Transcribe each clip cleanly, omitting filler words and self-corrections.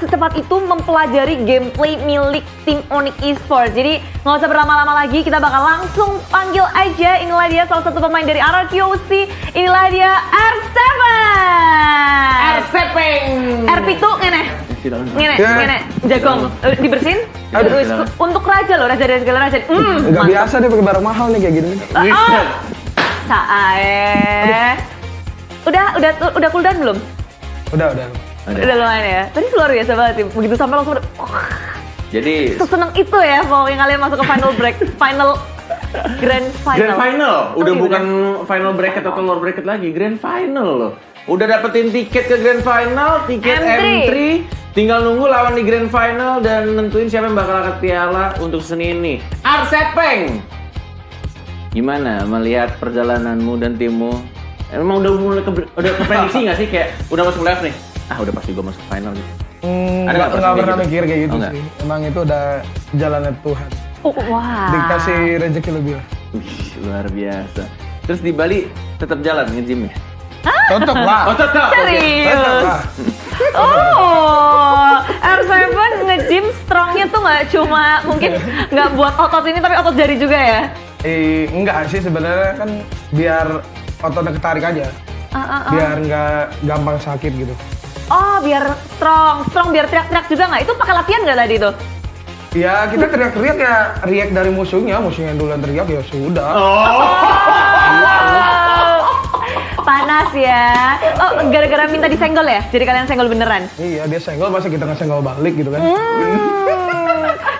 secepat itu mempelajari gameplay milik tim Onyx Esports. Jadi nggak usah berlama-lama lagi, kita bakal langsung panggil aja. Inilah dia salah satu pemain dari RRQC. Inilah dia R7. R7. R7 ngene. Ngene, jagong. Dibersihin? Untuk raja loh, raja dari segala raja. Nggak biasa deh pakai barang mahal nih kayak gini. Sae. Udah cooldown belum? Udah. Udah lumayan ya. Tadi luar biasa banget sih. Begitu sampai langsung Jadi seseneng itu ya pokoknya kalian masuk ke Grand Final. Udah bukan final bracket atau lower bracket lagi, Grand Final loh. Udah dapetin tiket ke Grand Final, tiket M3. Tinggal nunggu lawan di Grand Final dan nentuin siapa yang bakal angkat piala untuk seni ini. Arsepeng. Gimana melihat perjalananmu dan timmu? Emang udah keprediksi nggak sih kayak udah masuk playoff nih? Udah pasti gue masuk final gitu. Nggak pernah mikir kayak gitu enggak? sih. Emang itu udah jalannya Tuhan. Wah. Dikasih rezeki lebih lah. Luar biasa. Terus di Bali tetap jalan nge-gym ya? Tetep lah. Oh tetap. Serius? Tetep lah. R7 nge-gym strongnya tuh nggak cuma mungkin nggak buat otot ini tapi otot jari juga ya? Enggak sih sebenarnya kan biar ototnya ketarik aja. Biar nggak gampang sakit gitu. Oh, biar strong biar teriak-teriak juga nggak? Itu pakai latihan nggak tadi tuh? Ya kita teriak-teriak ya react dari musuhnya duluan teriak ya sudah. Panas ya. Oh, gara-gara minta disenggol ya? Jadi kalian senggol beneran? Iya dia senggol masa kita nggak senggol balik gitu kan?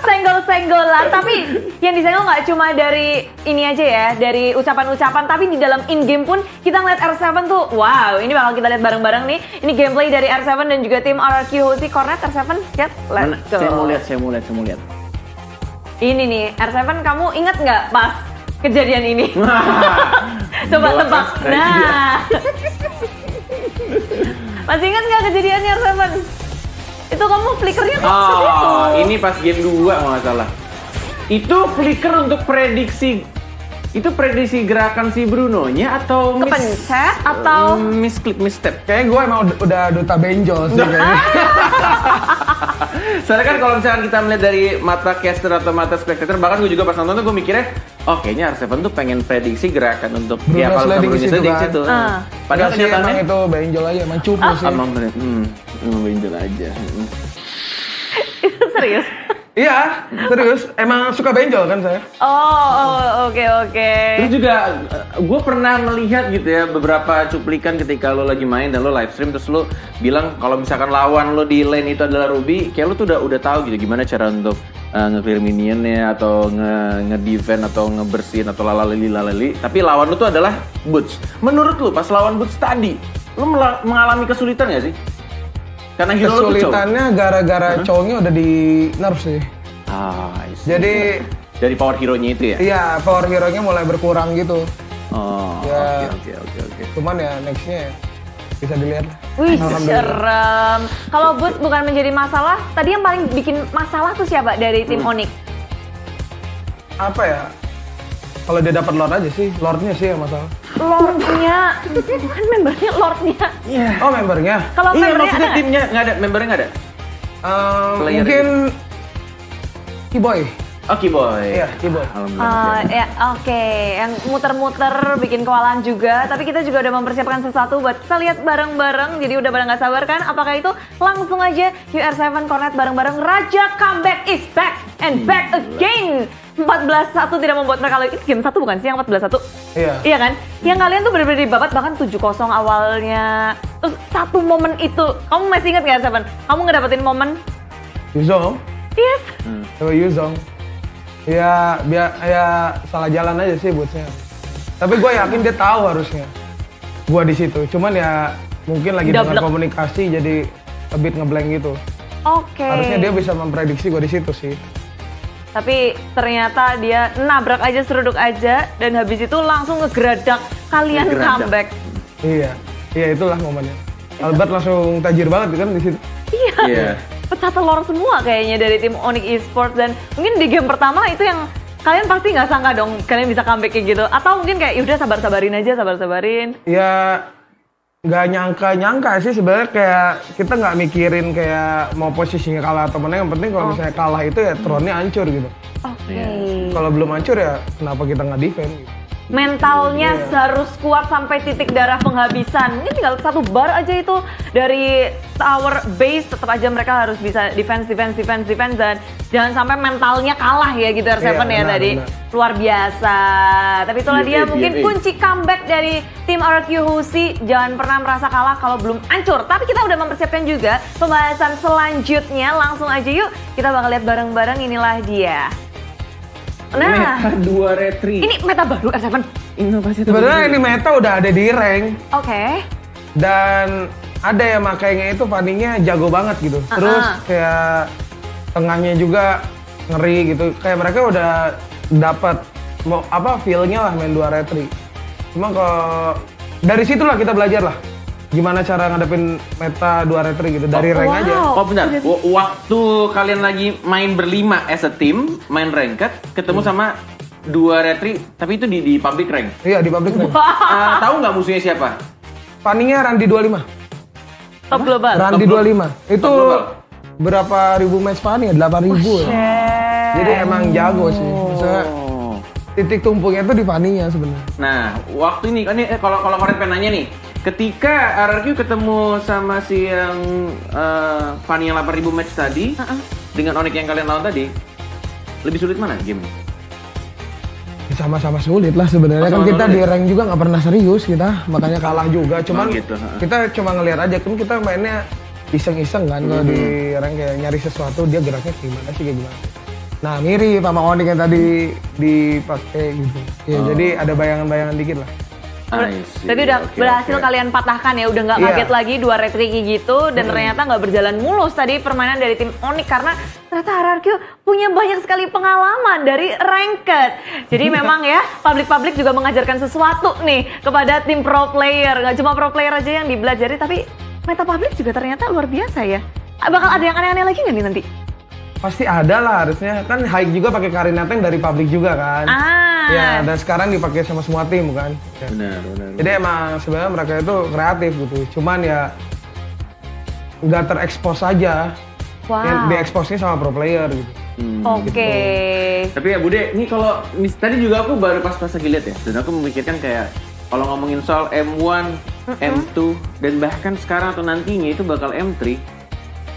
Senggol-senggolan, tapi yang disenggol nggak cuma dari ini aja ya, dari ucapan-ucapan, tapi di dalam in-game pun kita ngeliat R7 tuh, wow, ini bakal kita lihat bareng-bareng nih. Ini gameplay dari R7 dan juga tim RRQC. Cornet R7, get, let's go. Saya mau lihat. Ini nih, R7 kamu inget nggak pas kejadian ini? Coba tebak. Nah, masih inget nggak kejadiannya R7? Itu kamu flickernya kok segitu? Ini pas game 2 kalau nggak salah. Itu flicker untuk prediksi. Itu prediksi gerakan si Bruno-nya atau kepencet atau misklik, misstep? Kayaknya gue emang udah duta benjol sih kayaknya. Soalnya kan kalau misalkan kita melihat dari mata caster atau mata spectator, bahkan gue juga pas nonton tuh gue mikirnya, kayaknya R7 tuh pengen prediksi gerakan untuk Bruno sliding di situ kan. tuh. Padahal sih emang itu benjol aja, emang cupu sih. Emang benjol aja. serius? Iya, serius. Emang suka benjol kan saya. Oke. Terus juga gue pernah melihat gitu ya beberapa cuplikan ketika lo lagi main dan lo live stream terus lo bilang kalau misalkan lawan lo di lane itu adalah Ruby, kayak lo tuh udah tahu gitu gimana cara untuk nge-clear minionnya atau nge-defend atau ngebersihin atau lalali. Tapi lawan lo tuh adalah Boots. Menurut lo pas lawan Boots tadi, lo mengalami kesulitan gak sih? Karena hero kesulitannya gara-gara Chongnya udah di nerf sih. Jadi dari power hero-nya itu ya? Iya, power hero-nya mulai berkurang gitu. Oke. Cuman ya nextnya bisa dilihat. Wih, serem. Kalau Boots bukan menjadi masalah, tadi yang paling bikin masalah tuh siapa dari tim Onyx? Apa ya? Kalau dia dapat Lord aja sih, Lordnya sih yang masalah. Lordnya, bukan membernya, Lordnya. Oh membernya? Kalau membernya maksudnya ada? timnya nggak ada, membernya nggak ada? Mungkin Keyboy. Oh Keyboy. Iya, Keyboy. Ya, oke. Yang muter-muter bikin kewalahan juga. Tapi kita juga udah mempersiapkan sesuatu buat kita lihat bareng-bareng. Jadi udah pada nggak sabar kan? Apakah itu? Langsung aja UR7 Cornet bareng-bareng. Raja comeback is back and back again. 14-1 tidak membuat mereka lagi. Game 1 bukan sih yang 14-1? Iya. Iya kan? Yang kalian tuh bener-bener dibabat bahkan 7-0 awalnya. Terus satu momen itu, kamu masih ingat gak Seven? Kamu ngedapetin momen? Yuzong? Yes. Yuzong. Ya salah jalan aja sih Bootsnya. Tapi gue yakin dia tahu harusnya. Gue di situ. Cuman ya mungkin lagi dengan komunikasi jadi a bit ngeblank gitu. Oke. Harusnya dia bisa memprediksi gue di situ sih. Tapi ternyata dia nabrak aja, seruduk aja, dan habis itu langsung ngegeradak kalian comeback. Iya itulah momennya. Albert langsung tajir banget kan di situ. Iya. Pecah telur semua kayaknya dari tim Onyx Esports, dan mungkin di game pertama itu yang kalian pasti nggak sangka dong kalian bisa comeback kayak gitu. Atau mungkin kayak udah sabar-sabarin aja, sabar-sabarin. Ya nggak nyangka sih sebenarnya, kayak kita nggak mikirin kayak mau posisinya kalah atau menang, yang penting kalau misalnya kalah itu ya throne-nya hancur gitu. Oke. Kalau belum hancur ya kenapa kita nggak defend gitu. Mentalnya harus kuat sampai titik darah penghabisan. Ini tinggal satu bar aja itu dari tower base, tetap aja mereka harus bisa defense dan jangan sampai mentalnya kalah ya gitu R7 ya benar, tadi. benar. Luar biasa. Tapi itulah dia mungkin kunci comeback dari tim RQ Husi. Jangan pernah merasa kalah kalau belum hancur. Tapi kita udah mempersiapkan juga pembahasan selanjutnya. Langsung aja yuk kita bakal lihat bareng-bareng, inilah dia. Nah, Meta 2 retri. ini meta baru R7. Inovasi Sebenarnya ini meta udah ada di rank Oke. dan ada yang makainya itu Fanny-nya jago banget gitu. Terus kayak tengahnya juga ngeri gitu. Kayak mereka udah dapat mau apa feel-nya lah main 2 retri. Cuma kalau dari situlah kita belajar lah gimana cara ngadepin meta 2 retri gitu dari rank aja. Oh benar, waktu kalian lagi main berlima as a team, main ranked, ketemu sama 2 retri, tapi itu di public rank. Iya di public rank. Tahu nggak musuhnya siapa? Fanny-nya Randy 25. Top global. Randy Top 25. Itu global. berapa ribu match Fanny ya? 8.000 ya. Jadi emang jago sih. Maksudnya titik tumpuknya tuh di Fanny-nya sebenarnya. Nah, waktu ini kan kalau kalian pengen nanya nih, ketika RRQ ketemu sama si yang Fanny yang 8.000 match tadi, dengan Onyx yang kalian lawan tadi, lebih sulit mana game ini? Sama-sama sulit lah sebenarnya, kan kita di rank juga nggak pernah serius kita, makanya kalah juga. Cuman gitu, kita cuma ngelihat aja, kan kita mainnya iseng-iseng kan. Kalau di rank kayak nyari sesuatu, dia geraknya gimana sih, kayak gimana. Nah mirip sama Onyx yang tadi dipakai gitu. Ya jadi ada bayangan-bayangan dikit lah. Tapi udah berhasil kalian patahkan ya, udah nggak kaget lagi 2 retri gitu, dan ternyata nggak berjalan mulus tadi permainan dari tim Onyx karena ternyata RRQ punya banyak sekali pengalaman dari ranked. Jadi memang ya public juga mengajarkan sesuatu nih kepada tim pro player. Nggak cuma pro player aja yang dibelajari, tapi meta public juga ternyata luar biasa ya. Bakal ada yang aneh-aneh lagi nggak nih nanti? Pasti ada lah harusnya, kan Haik juga pakai Karina Tank dari public juga kan. Ya, dan sekarang dipakai sama semua tim kan. Benar. Jadi emang sebenarnya mereka itu kreatif gitu. Cuman ya nggak terekspos aja. Yang dieksposnya sama pro player gitu. Oke. Tapi ya Bude, ini kalau tadi juga aku baru pas lagi lihat ya, dan aku memikirkan kayak kalau ngomongin soal M1, M2, dan bahkan sekarang atau nantinya itu bakal M3,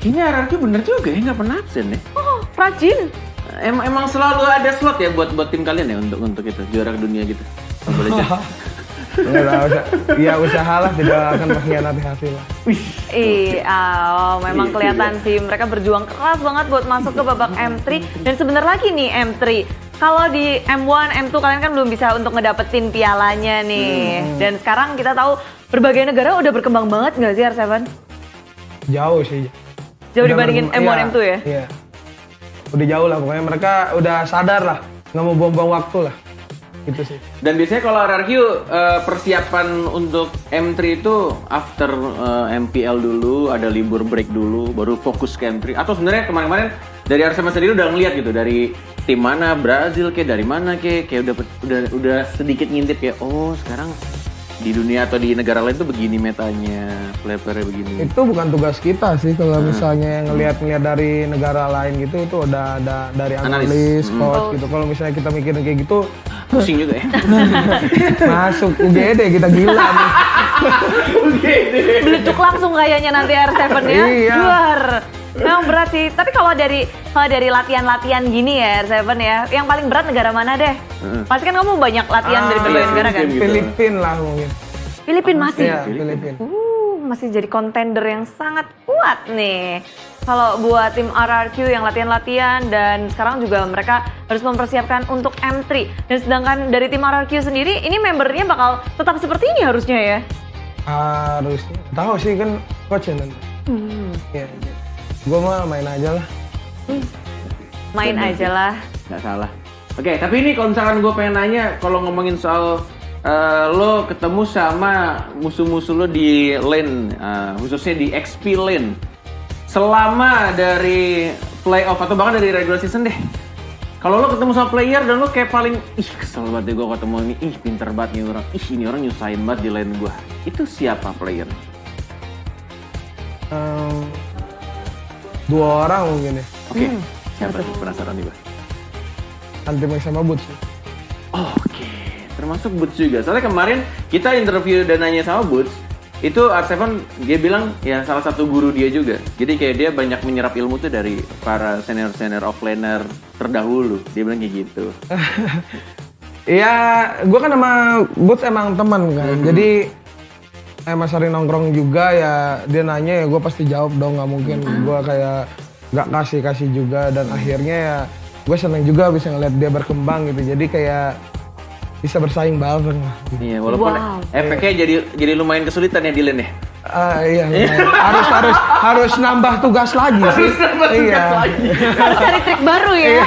kayaknya RRQ bener juga ya, nggak pernah absen ya. Oh, rajin. Emang selalu ada slot ya buat tim kalian ya untuk itu juara dunia gitu. Boleh aja. Ya usahalah, tidak akan mengkhianati hasil lah. Iya, memang kelihatan sih mereka berjuang keras banget buat masuk ke babak M3, dan sebentar lagi nih M3. Kalau di M1, M2 kalian kan belum bisa untuk ngedapetin pialanya nih. Dan sekarang kita tahu berbagai negara udah berkembang banget nggak sih R7? Jauh sih. Jauh dibandingin M1, M2 ya? Iya. Udah jauh lah, pokoknya mereka udah sadar lah, nggak mau buang-buang waktu lah. Gitu sih. Dan biasanya kalau RRQ persiapan untuk M3 itu after MPL dulu, ada libur break dulu, baru fokus ke M3. Atau sebenarnya kemarin-kemarin dari Arsenal sendiri udah ngeliat gitu, dari tim mana, Brazil kayak dari mana kayak udah sedikit ngintip kayak oh sekarang di dunia atau di negara lain tuh begini metanya, player-player begini. Itu bukan tugas kita sih, kalau misalnya ngelihat dari negara lain gitu, itu udah ada dari analis, coach gitu. Kalau misalnya kita mikirin kayak gitu, pusing juga ya. Masuk UGD kita gila nih. UGD. Beleduk langsung kayaknya nanti R7 ya. Iya. Luar. Memang berat sih. Tapi kalau dari latihan-latihan gini ya R7 ya, yang paling berat negara mana deh? Pasti kan kamu banyak latihan dari berbagai negara kan? Gitu. Filipina lah mungkin. Filipina masih. Iya, Filipina. Masih jadi kontender yang sangat kuat nih. Kalau buat tim RRQ yang latihan-latihan, dan sekarang juga mereka harus mempersiapkan untuk M3. Dan sedangkan dari tim RRQ sendiri, ini membernya bakal tetap seperti ini harusnya ya? Harusnya. Tahu sih kan coach ya nanti. Iya. Gue mah main aja lah. Main aja lah. Nggak salah. Oke, tapi ini kalau misalkan gue pengen nanya, kalau ngomongin soal lo ketemu sama musuh-musuh lo di lane, khususnya di XP lane, selama dari playoff atau bahkan dari regular season deh, kalau lo ketemu sama player dan lo kayak paling kesel banget deh gue ketemu ini, pinter banget nih orang, ini orang nyusahin banget di lane gue. Itu siapa player? 2 orang mungkin ya. Oke, siapa sih penasaran nih gue? Anti sama Boots. Oke, termasuk Boots juga. Soalnya kemarin kita interview dan nanya sama Boots, itu R7 dia bilang ya salah satu guru dia juga. Jadi kayak dia banyak menyerap ilmu tuh dari para senior offlaner terdahulu. Dia bilang kayak gitu. Iya, gue kan sama Boots emang teman kan. Jadi emang sering nongkrong juga ya, dia nanya ya gue pasti jawab dong, nggak mungkin gue kayak nggak kasih juga, dan akhirnya ya gue seneng juga bisa ngeliat dia berkembang gitu, jadi kayak bisa bersaing bareng lah. Iya, walaupun efeknya jadi lumayan kesulitan ya di lane ya. Iya, harus nambah tugas lagi sih. Harus cari trik baru ya.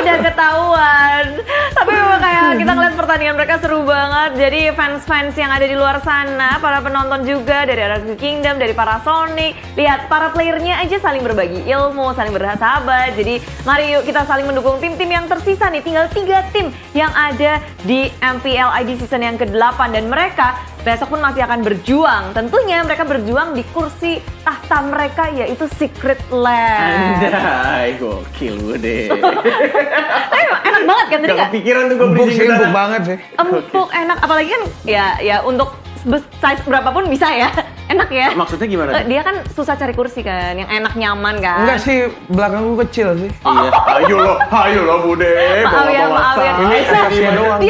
Udah ketahuan. Tapi memang kayak kita ngeliat pertandingan mereka seru banget. Jadi fans-fans yang ada di luar sana, para penonton juga dari RRQ Kingdom, dari para Sonic, lihat para playernya aja saling berbagi ilmu, saling bersahabat. Jadi mari yuk kita saling mendukung tim-tim yang tersisa nih. Tinggal 3 tim yang ada di MPL ID season yang ke-8 dan mereka besok pun masih akan berjuang. Tentunya mereka berjuang di kursi tahta mereka, yaitu Secret Lab. Anjay, gokil gue deh. Tapi enak banget kan tadi Gak nggak? kepikiran tuh gue Empuk banget sih. Empuk, enak. Apalagi kan ya untuk size berapapun bisa ya. Enak ya. Maksudnya gimana? Dia kan susah cari kursi kan, yang enak nyaman kan. Enggak sih, belakang gue kecil sih. Iya. Ayo lo Bude. Maaf ya. Ini kasihan doang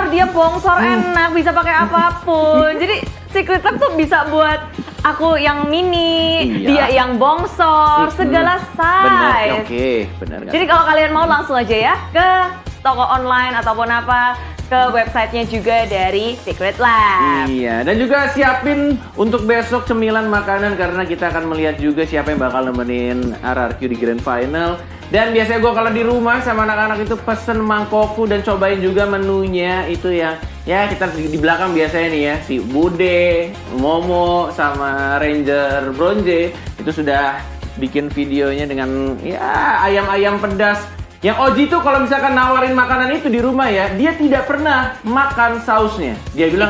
Dia bongsor enak, bisa pakai apapun. Jadi Secret Lab tuh bisa buat aku yang mini, dia yang bongsor, segala size. Benar. Jadi kalau kalian mau langsung aja ya ke toko online ataupun apa, ke websitenya juga dari Secret Lab. Iya, dan juga siapin untuk besok cemilan makanan karena kita akan melihat juga siapa yang bakal nemenin RRQ di Grand Final. Dan biasanya gue kalau di rumah sama anak-anak itu pesen mangkokku dan cobain juga menunya itu yang ya kita di belakang biasanya nih ya, si Bude, Momo, sama Ranger Bronze itu sudah bikin videonya dengan ya ayam-ayam pedas. Yang Oji tuh kalau misalkan nawarin makanan itu di rumah ya, dia tidak pernah makan sausnya. Dia bilang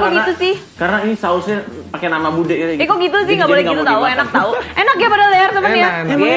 karena ini sausnya pakai nama Bude ya. Kok gitu sih, nggak boleh gitu tahu, enak tahu. Enak ya padahal ya temennya. Enak. Tapi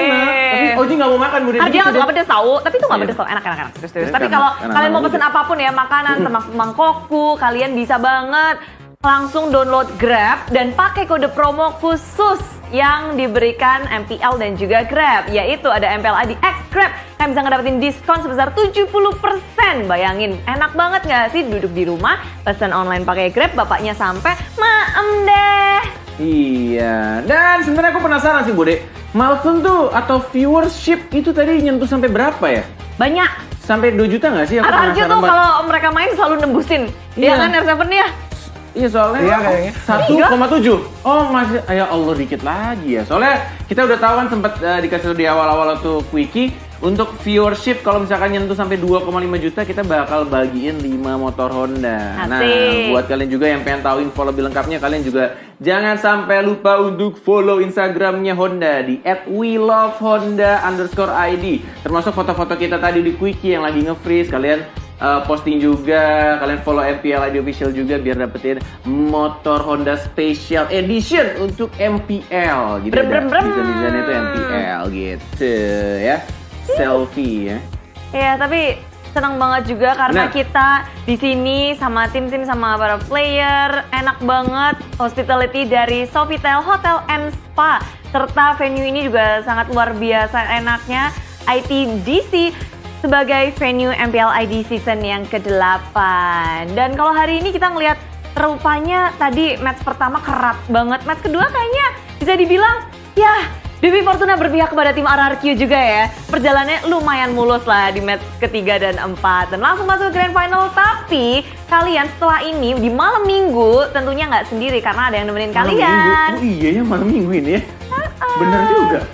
Oji nggak mau makan Bude. Dia nggak suka pedas tahu, tapi itu nggak pedas tahu, enak. Terus. Tapi kalau kalian mau pesen apapun ya, makanan termasuk mangkokku, kalian bisa banget langsung download Grab dan pakai kode promo khusus yang diberikan MPL dan juga Grab, yaitu ada MPL ID X Grab. Kalian bisa ngedapetin diskon sebesar 70%. Bayangin, enak banget nggak sih duduk di rumah, pesan online pakai Grab, bapaknya sampai, maem deh. Iya, dan sebenarnya aku penasaran sih Bude, milestone tuh atau viewership itu tadi nyentuh sampai berapa ya? Banyak. Sampai 2 juta nggak sih? Aku RRQ tuh kalau mereka main selalu nembusin. Dia kan R7 ya. Iya soalnya kayaknya 1,7. Oh masih, ya Allah dikit lagi ya. Soalnya kita udah tahu kan sempat dikasih di awal-awal tuh Quickie untuk viewership kalau misalkan nyentuh sampai 2,5 juta kita bakal bagiin 5 motor Honda. Asik. Nah buat kalian juga yang pengen tahu info lebih lengkapnya, kalian juga jangan sampai lupa untuk follow Instagramnya Honda di @welovehonda_id. Termasuk foto-foto kita tadi di Quickie yang lagi nge-freeze, kalian posting juga, kalian follow MPL ID official juga biar dapetin motor Honda Special Edition untuk MPL gitu. Desain-desainnya itu MPL gitu ya. Selfie ya. Ya, tapi senang banget juga karena kita di sini sama tim-tim sama para player, enak banget hospitality dari Sofitel Hotel and Spa, serta venue ini juga sangat luar biasa enaknya ITDC sebagai venue MPL ID season yang ke-8. Dan kalau hari ini kita ngelihat rupanya tadi match pertama kerat banget, match kedua kayaknya bisa dibilang ya Dewi Fortuna berpihak kepada tim RRQ juga ya. Perjalanannya lumayan mulus lah di match ketiga dan 4 dan langsung masuk ke Grand Final. Tapi kalian setelah ini di malam minggu tentunya nggak sendiri karena ada yang nemenin kalian. Oh iya ya, malam minggu ini ya. Bener juga.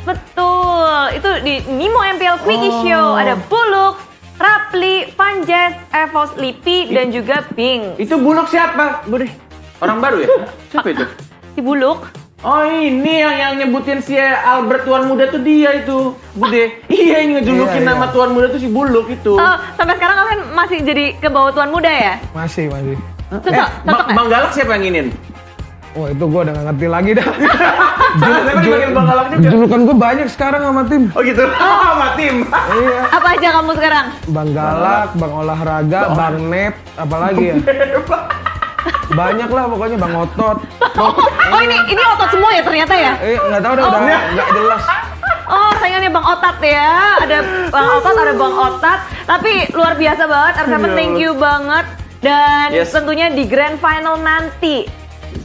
Betul, itu di Nimo MPL Quickie Show ada Buluk, Rapli, Panjes, Evos, Lipi, dan juga Bing. Itu Buluk siapa, Bude? Orang baru ya? Siapa itu? Si Buluk. Oh ini yang nyebutin si Albert tuan muda tuh dia itu, Bude. Iya yang ngejulukin Iya, nama iya. tuan muda tuh si Buluk itu. Oh, sampai sekarang kalian masih jadi ke bawah tuan muda ya? Masih. Cocok nggak? Bang Galak siapa yang nginin? Oh itu gue udah gak ngerti lagi dah. Saya dipanggil Bang Galak juga. Julukan gue banyak sekarang sama tim. Oh gitu, sama tim. Iya. Apa aja kamu sekarang? Bang Galak, Bang Olahraga, Bang Net, apalagi ya? Banyak lah pokoknya Bang Otot. Oh ini otot semua ya ternyata ya? Nggak tahu udah nggak jelas. Oh saingannya Bang Otat ya, ada Bang Otot, ada Bang Otat. Tapi luar biasa banget, R7 thank you banget. Dan Yes. tentunya di grand final nanti,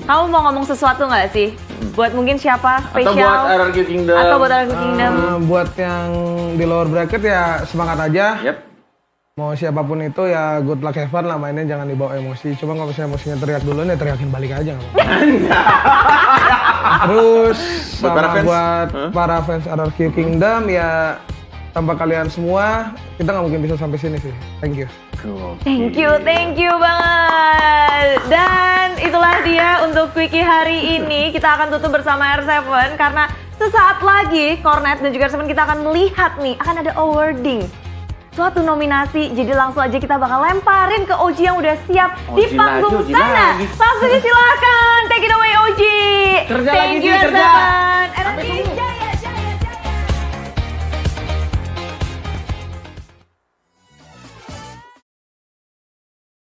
kamu mau ngomong sesuatu nggak sih? Buat mungkin siapa Atau buat spesial? RRQ Kingdom. Atau buat RRQ Kingdom? Buat yang di lower bracket ya semangat aja. Yep. Mau siapapun itu ya good luck have fun lah, mainnya jangan dibawa emosi. Cuma kalau misalnya emosinya teriak dulu ya teriakin balik aja nggak apa-apa. Terus Buat para sama fans? buat para fans RRQ Kingdom ya tanpa kalian semua kita nggak mungkin bisa sampai sini sih. Thank you. Thank you banget. Dan itulah dia untuk Quickie hari ini. Kita akan tutup bersama R7 karena sesaat lagi Cornet dan juga R7 kita akan melihat nih, akan ada awarding suatu nominasi. Jadi langsung aja kita bakal lemparin ke Oji yang udah siap di Oji panggung lagi, Oji sana. lagi. Langsung aja silakan.